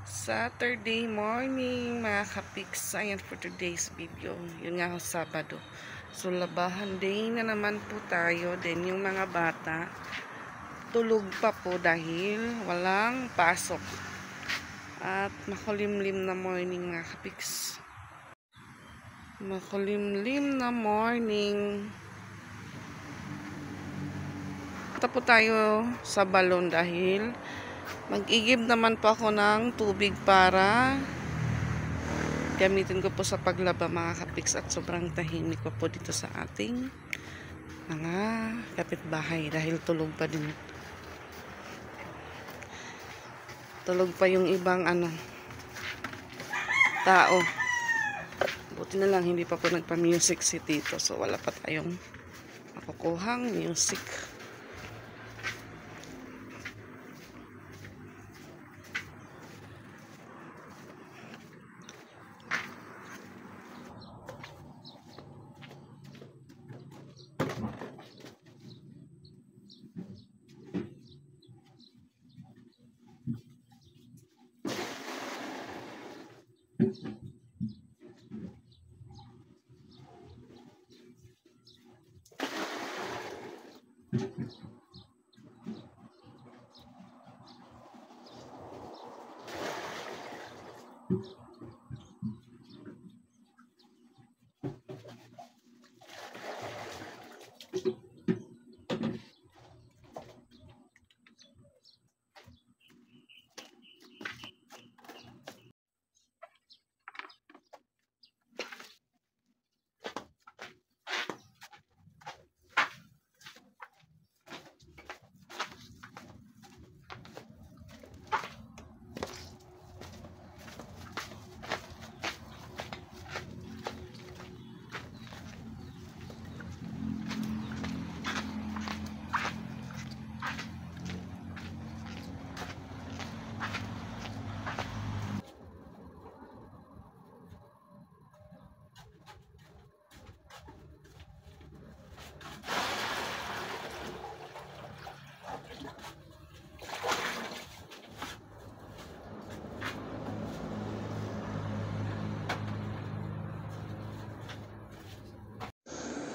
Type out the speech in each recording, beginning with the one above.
Saturday morning mga kapiks. Ayan for today's video. Yun nga Sabado. So labahan day na naman po tayo. Then yung mga bata tulog pa po dahil walang pasok. At makulimlim na morning mga kapiks. Makulimlim na morning. Punta po tayo sa balon dahil mag-igib naman po ako ng tubig para gamitin ko po sa paglaba mga kapiks, at sobrang tahimik pa po dito sa ating mga kapitbahay dahil tulog pa din. Tulog pa yung ibang tao. Buti na lang hindi pa po nagpa-music si Tito, so wala pa tayong makukuhang music.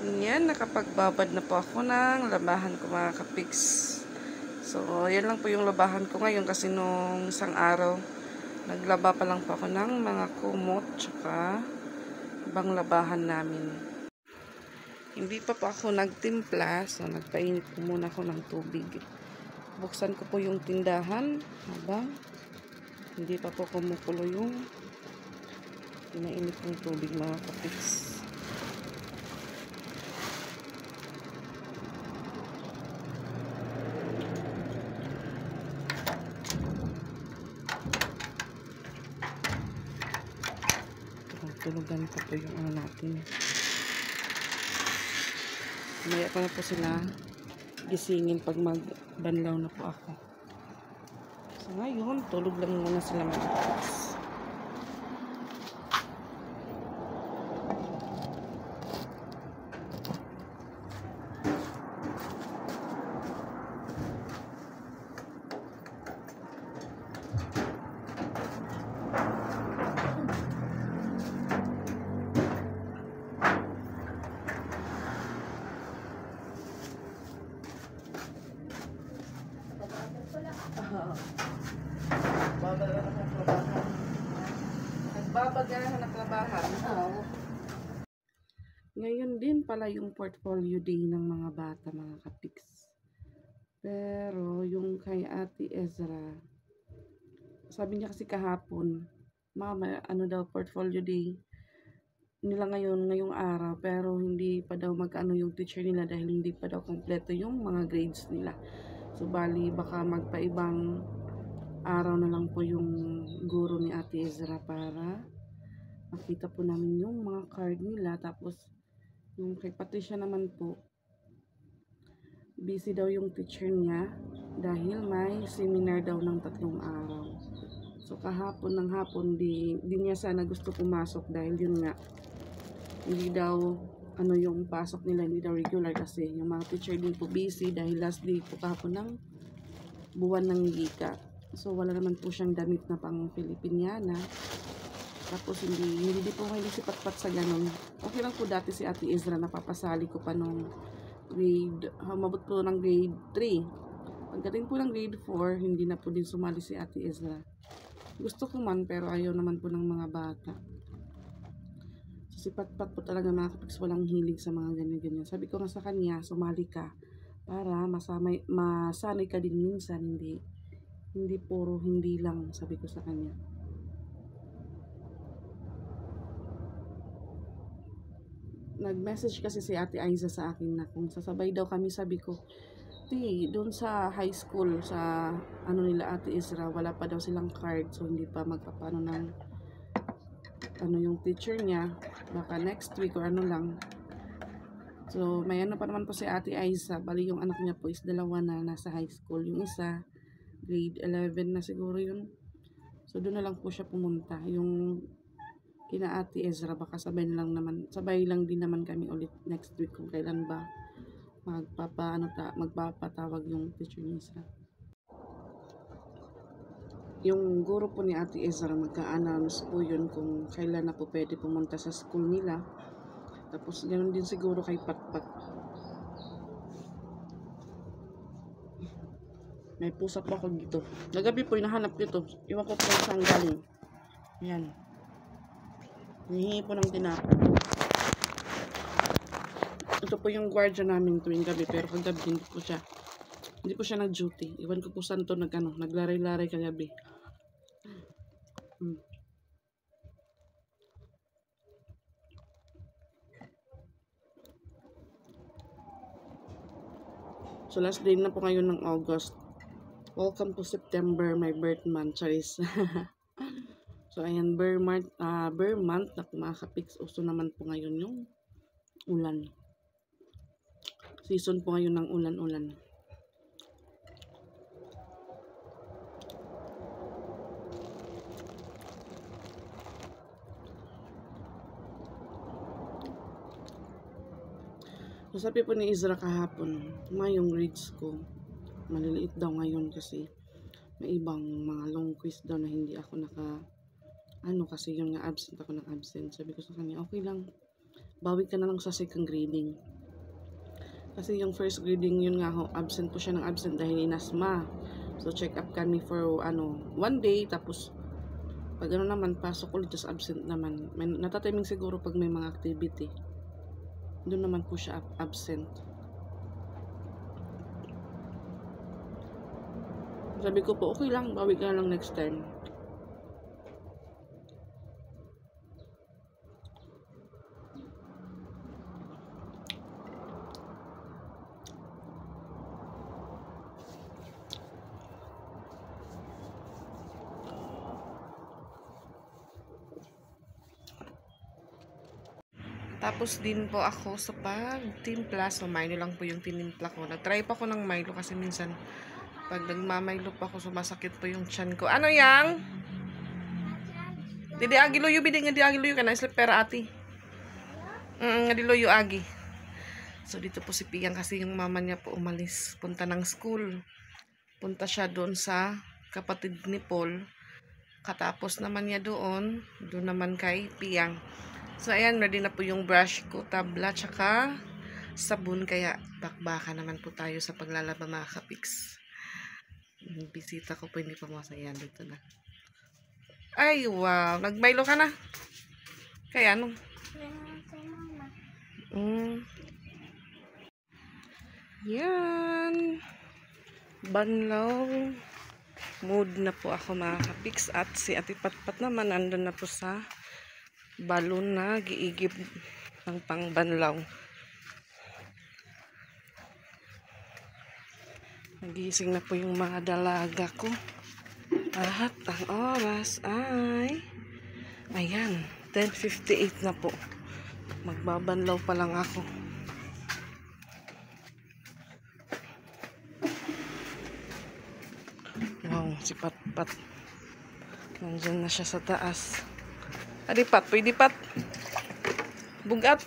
Yan, nakapagbabad na po ako ng labahan ko mga kapiks. So, yan lang po yung labahan ko ngayon kasi nung isang araw, naglaba pa lang po ako ng mga kumot tsaka ibang labahan namin. Hindi pa po ako nagtimpla, so nagpainit po muna ako ng tubig. Buksan ko po yung tindahan habang hindi pa po kumukulo yung pinainit ng tubig mga kapiks. Tulugan pa po yung natin. Maya ko na po sila gisingin pag magbanlaw na po ako. So ngayon, tulog lang muna sila mga kapiks. Nagbabagahan ng labahan. Ngayon din pala yung portfolio day ng mga bata mga kapiks. Pero yung kay Ate Ezra, sabi niya kasi kahapon, mama, daw portfolio day nila ngayong araw, pero hindi pa daw magkaano yung teacher nila dahil hindi pa daw kompleto yung mga grades nila. So bali baka magpaibang araw na lang po yung guro ni Ate Ezra para makita po namin yung mga card nila. Tapos yung kay Patricia naman po, busy daw yung teacher niya dahil may seminar daw ng 3 araw. So kahapon ng hapon di niya sana gusto pumasok dahil yun nga, hindi daw yung pasok nila, hindi daw regular kasi yung mga teacher din po busy dahil last day po kahapon ng buwan ng Gika. So, wala naman po siyang damit na pang Filipiniana. Tapos, hindi po hindi si Patpat sa ganun. Okay lang po dati si Ate Ezra, napapasali ko pa nung grade, mabot po ng grade 3. Pagdating po ng grade 4, hindi na po din sumali si Ate Ezra. Gusto ko man, pero ayaw naman po ng mga bata. So, si Patpat po talaga mga kapiks, walang hilig sa mga ganyan-ganyan. Sabi ko nga sa kanya, sumali ka para masanay ka din minsan, hindi puro hindi lang, sabi ko sa kanya. Nag-message kasi si Ate Aiza sa akin na kung sasabay daw kami, sabi ko, doon sa high school, sa ano nila Ate Ezra, wala pa daw silang card, so hindi pa magpapano ng ano yung teacher niya, baka next week or ano lang. So may ano pa naman po si Ate Aiza, bali yung anak niya po is dalawa na nasa high school, yung isa grade 11 na siguro yun. So doon na lang po siya pumunta, yung kina Ate Ezra, baka sabay lang din naman kami ulit next week kung kailan ba magpapatawag yung teacher niya. Yung guro po ni Ate Ezra, magka-announce po yun kung kailan na po pwede pumunta sa school nila. Tapos ganoon din siguro kay Patpat. May pusap ako dito. Nagabi po hinahanap dito. Iwan ko po saan galing. Yan. Hihingi po ng tinapay. Ito po yung guardian namin tuwing gabi, pero kagabi hindi po siya nag-duty. Iwan ko po saan to naglaray-laray kagabi. So last day na po ngayon ng August. Welcome to September, my birth month, Charis. So ayan, bear month na mga kapiks. Uso naman po ngayon yung ulan. Season po ngayon ng ulan-ulan. So sabi po ni Ezra kahapon, yung grades ko maliliit daw ngayon kasi may ibang mga long quiz daw na hindi ako kasi yun nga absent ako ng absent. Sabi ko sa kanya, okay lang, bawi ka na lang sa second grading. Kasi yung first grading yun nga absent po siya ng absent dahil inasma. So check up kami for 1 day, tapos pag naman pasok ulit, tapos absent naman. Natatiming siguro pag may mga activity. Doon naman po siya absent. Sabi ko po, okay lang, bawi ka na lang next time. Tapos din po ako sa pag-timpla. So, Milo lang po yung tinimpla ko. Nag-try pa ko ng Milo kasi minsan pag nagmamilo pa ako, sumasakit po yung tiyan ko. Ano yang? Didi agi luyo, bidi nga di agi luyo ka na. Islip pera ati. Nga di luyo agi. So, dito po si Piyang kasi yung mama niya po umalis. Punta ng school. Punta siya doon sa kapatid ni Paul. Katapos naman niya doon naman kay Piyang. So, ayan, ready na po yung brush ko, tabla, tsaka sabon. Kaya, bakbaka naman po tayo sa paglalaba mga kapiks. Bisita ko po, hindi pa masaya. Dito na. Ay, wow. Nagmilo ka na? Kaya, ano? Yan. Banlaw. Mood na po ako mga kapiks. At si Ate Patpat naman, nandun na po sa balon na giigib ng pangbanlaw. Nagising na po yung mga dalaga ko. At ang oras ay ayan, 10:58 na po. Magbabanlaw pa lang ako. Wow, si Patpat. Nandiyan na siya sa taas. Adi Pat, pwede Pat. Bugat.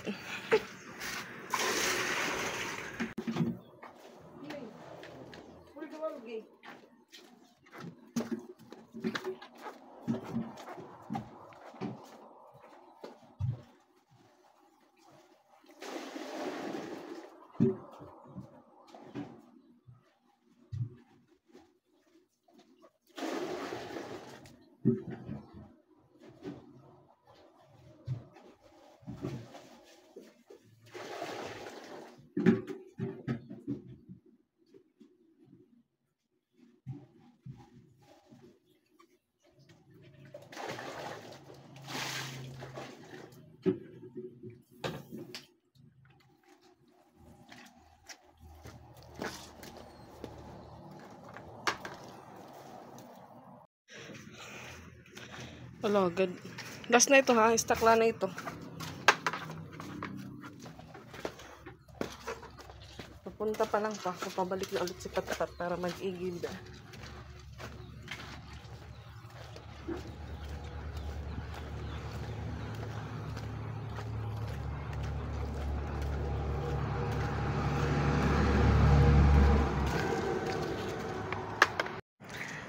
Wala, agad. Last na ito ha, stock lang na ito. Papunta pa lang pa, pabalik na ulit si Patpat para mag-igib.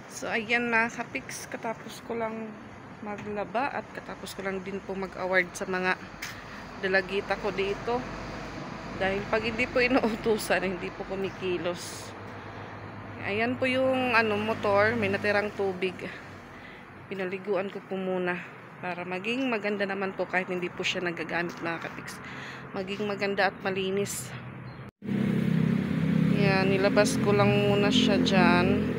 So ayan mga kapiks, katapos ko lang maglaba at katapos ko lang din po mag-award sa mga dalagita ko dito. Dahil pag hindi po inuutusan, hindi po kumikilos. Ayan po yung motor, may natirang tubig. Pinaliguan ko po muna para maging maganda naman po kahit hindi po siya nagagamit mga kapiks. Maging maganda at malinis. Yan, nilabas ko lang muna siya dyan.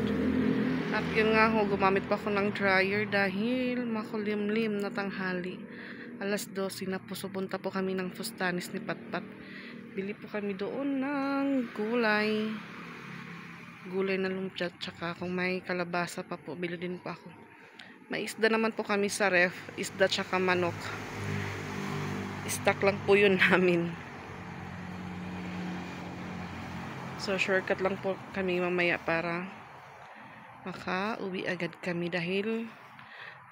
At yun nga ho, gumamit pa ako ng dryer dahil makulimlim na tanghali. Alas 12 na po, so punta po kami ng Fustanis ni Patpat. Bili po kami doon ng gulay. Gulay na lumpia, tsaka kung may kalabasa pa po, bili din po ako. May isda naman po kami sa ref, isda tsaka manok. Stock lang po yun namin. So shortcut lang po kami mamaya para maka-uwi agad kami dahil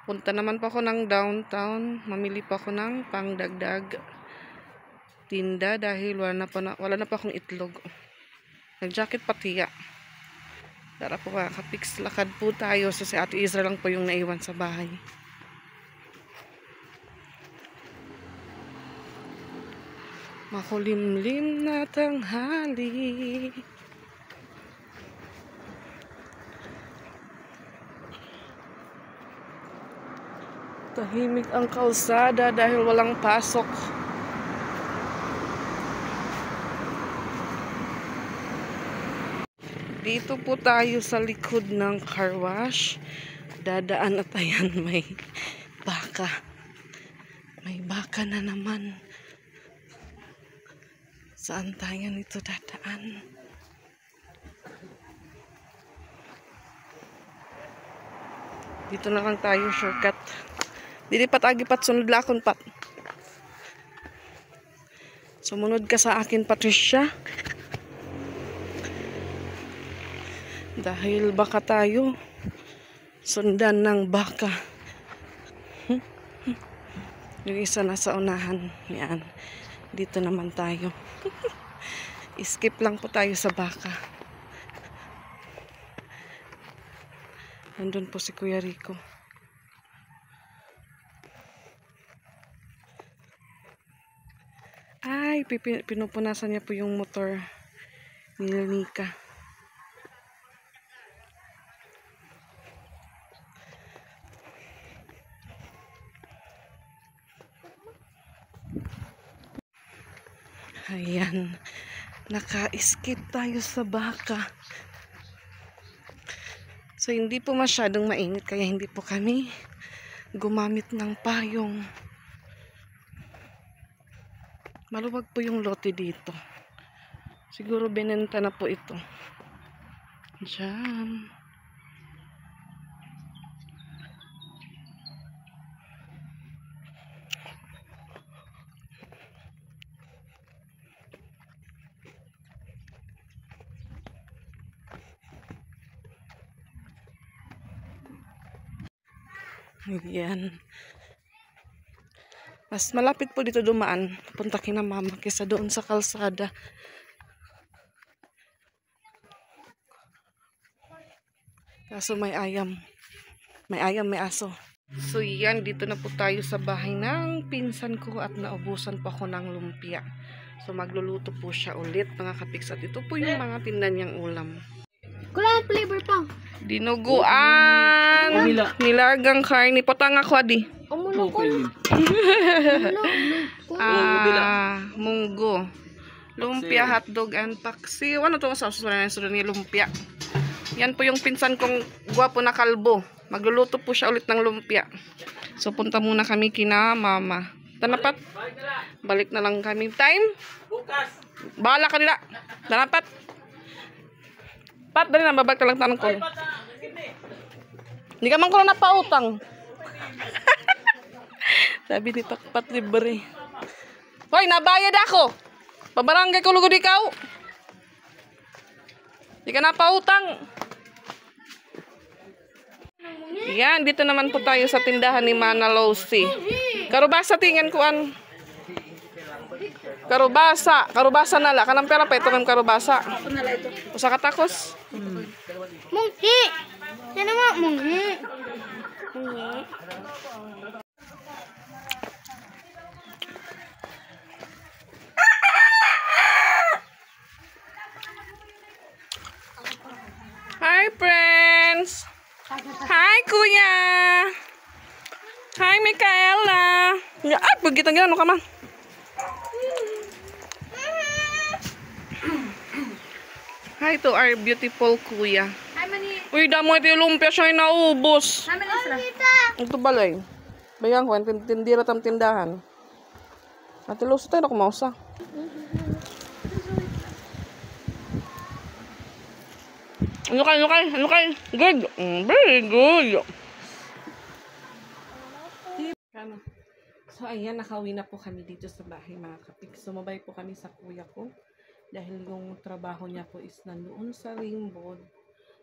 punta naman po ako ng downtown. Mamili pa ako ng pangdagdag tinda dahil wala na pa akong itlog. Nag-jacket patiya. Tara po mga kapiks, lakad po tayo. So si Ate Isra lang po yung naiwan sa bahay. Makulimlim na tanghali. Tahimik ang kalsada dahil walang pasok. Dito po tayo sa likod ng car wash. Dadaan at ayan, may baka. May baka na naman. Saan tayo nito dadaan? Dito na lang tayo shortcut. Dili pat agi pat sunod lakon pat. Sumunod ka sa akin, Patricia. Dahil baka tayo sundan ng baka. Yung isa nasa unahan. Yan. Dito naman tayo. Skip lang po tayo sa baka. Nandun po si Kuya Rico. Ay, pinupunasan niya po yung motor ni Nika. Ayan. Naka-skip tayo sa baka. So, hindi po masyadong mainit kaya hindi po kami gumamit ng payong. Maluwag po yung lote dito. Siguro binenta na po ito. Diyan. Ayan. Mas malapit po dito dumaan. Punta kina mama kaysa doon sa kalsada. Kaso may ayam. May ayam, may aso. So yan, dito na po tayo sa bahay ng pinsan ko at naubusan pa ako ng lumpia. So magluluto po siya ulit mga kapiks. At ito po yung mga tinda niyang ulam. Kulang flavor pa. Dinuguan. Nilagang karni. Potang ako, adi. Umulo ko. Munggo. Lumpia, hotdog, and paksiw. Ano itong sauce na ni lumpia? Yan po yung pinsan kong gwapo na kalbo. Magluluto po siya ulit ng lumpia. So, punta muna kami kina mama. Tanapat. Balik na lang kami. Time? Bahala ka nila. Tanapat. Pat, dali na. Babalik ka lang tanong ko. Hindi ka man ko na napautang. Sabi ni Pat libre. Hoy, nabayad ako. Pabarangay ko lugod ikaw. Hindi ka napautang. Yan, dito naman po tayo sa tindahan ni Mana Losi. Karubasa tingin ko an. Karubasa nala. Kanang pera pa ito ng karubasa. Usa ka takos. Munghi. Yan naman, munghi. Hi, friends. Hi, Kuya. Hi, Micaela. Begitu ano ka man? Hi to our beautiful Kuya. Hi, Mani. Uy, damo ito yung lumpia siya naubos. Hi, Mani. Ito balay. Bayang ko, tindira tam tindahan. Ate Luz, tayo na kumausa. Ano kay? Good. Very good. So, ayan, nakauwi na po kami dito sa bahay, mga kapik. Sumabay po kami sa kuya ko. Dahil yung trabaho niya po is nandoon sa Rainbow.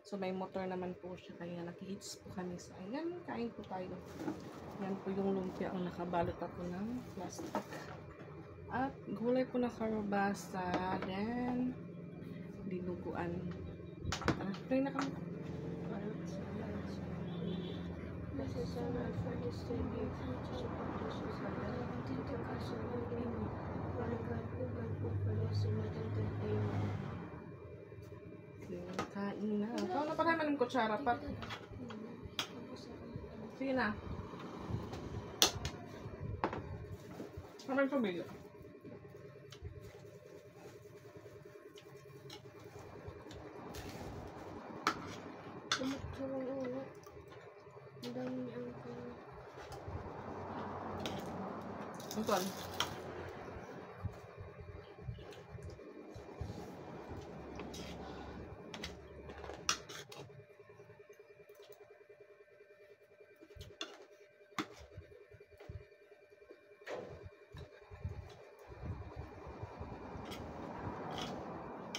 So, may motor naman po siya. Kaya nakihits po kami sa, ayan, kain po tayo. Yan po yung lumpia ang nakabalot ako ng plastic. At gulay po na karabasa. Then, dinuguan. Try na kami. Kain na. Ikaw na pa naman yung kutsara pa. Sige na. Kamay yung tubig. Anton.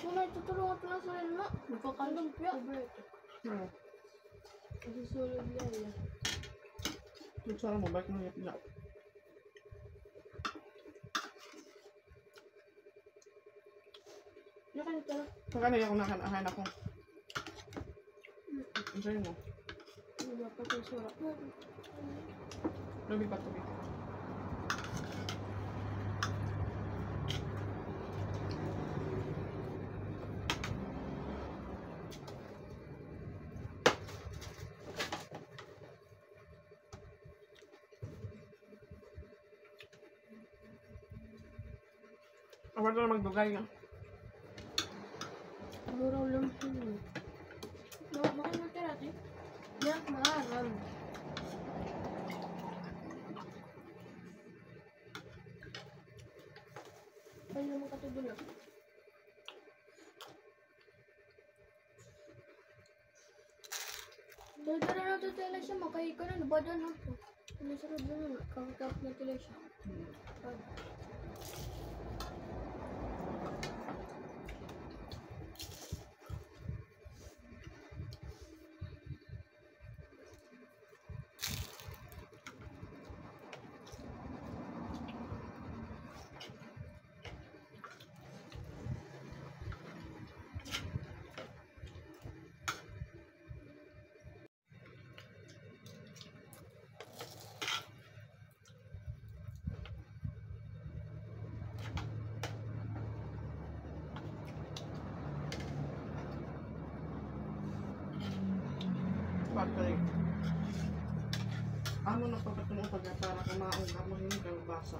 Muna, tutulungan ko lang sa rin mo. Nagpakalumpia. Kasi sulog yan. Kutsara mo, bakit nang yapilap? Nakan ito. Saka na yung nakahan ako. Enjoy mo. Hindi ba pa ito surap? Labi pa tubig. Awal na magdugay yan. Muraw lang siya. Bakit matira ito? Yan, maaram. Ay, naman katubula. Dala na ito tila siya, makahika na, nabadan ako. Ano sarap na, kakatap na tila siya. Ano na pagkatulong pagka para kumain ka mo yung kalabasa.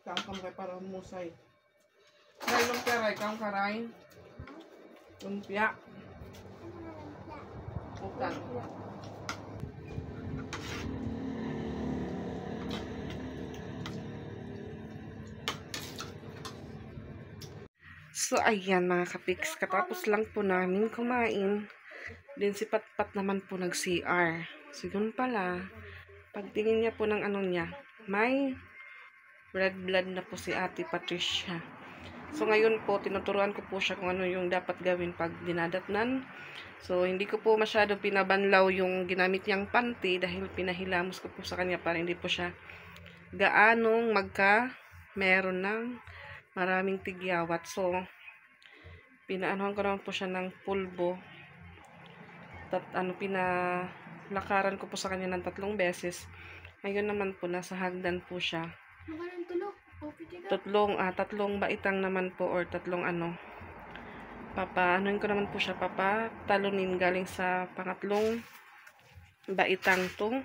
Kaang kay para musay. Karay lumpia, ray. Kaang karay. Lumpia. Utan. So, ayan mga kapiks. Katapos lang po namin kumain. Din si Patpat naman po nag-CR. So, yun pala. Pagtingin niya po ng ano niya, may red blood na po si Ate Patricia. So, ngayon po, tinuturuan ko po siya kung ano yung dapat gawin pag dinadatnan. So, hindi ko po masyado pinabanlaw yung ginamit niyang panty dahil pinahilamos ko po sa kanya para hindi po siya gaanong meron ng maraming tigyawat. So, pinaanohan ko naman po siya ng pulbo. Pinalakaran ko po sa kanya ng 3 beses. Ngayon naman po, nasa hagdan po siya. Makanang tulog. Okay, 3 baitang naman po or 3 anuin ko naman po siya, papatalunin galing sa pangatlong baitang doon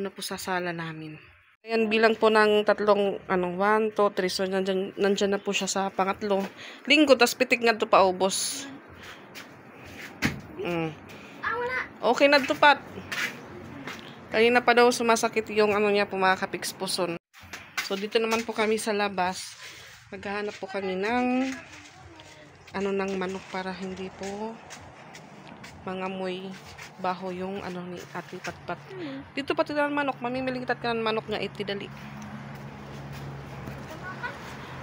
na po sa sala namin. Ayan, bilang po ng 3, 1, 2, 3. So, nandyan na po siya sa pangatlo. Linggo, tas pitik nga ito paubos. wala. Okay na ito, Pat. Kanina pa daw sumasakit yung niya, pumakapiks puson. So, dito naman po kami sa labas. Maghahanap po kami ng ng manok para hindi po mangamoy baho yung ni Ate Patpat. Dito pati ng manok, mamimiling ka ng manok nga dali.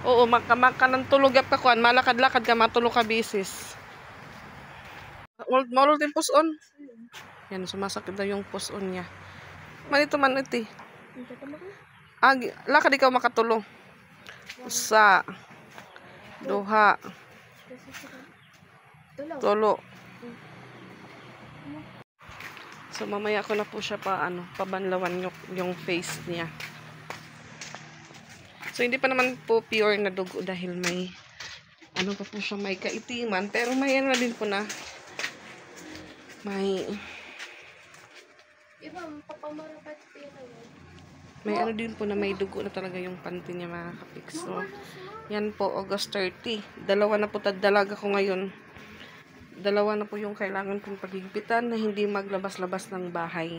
Oo, makanan tulog ka kuan, malakad-lakad ka, matulog ka bisis. Maulo din puson. Yan, sumasakit daw yung puson niya. Manito man iti. Lakad ikaw makatulog. Usa. Duha. Tulo. So, mamaya ko na po siya pabanlawan yung face niya. So, hindi pa naman po pure na dugo dahil may pa po siya, may kaitiman. Pero may na din po na may din po na may dugo na talaga yung panty niya mga kapiks. So, yan po, August 30. 2 na po dalaga ko ngayon. 2 na po yung kailangan kong paghigipitan na hindi maglabas-labas ng bahay.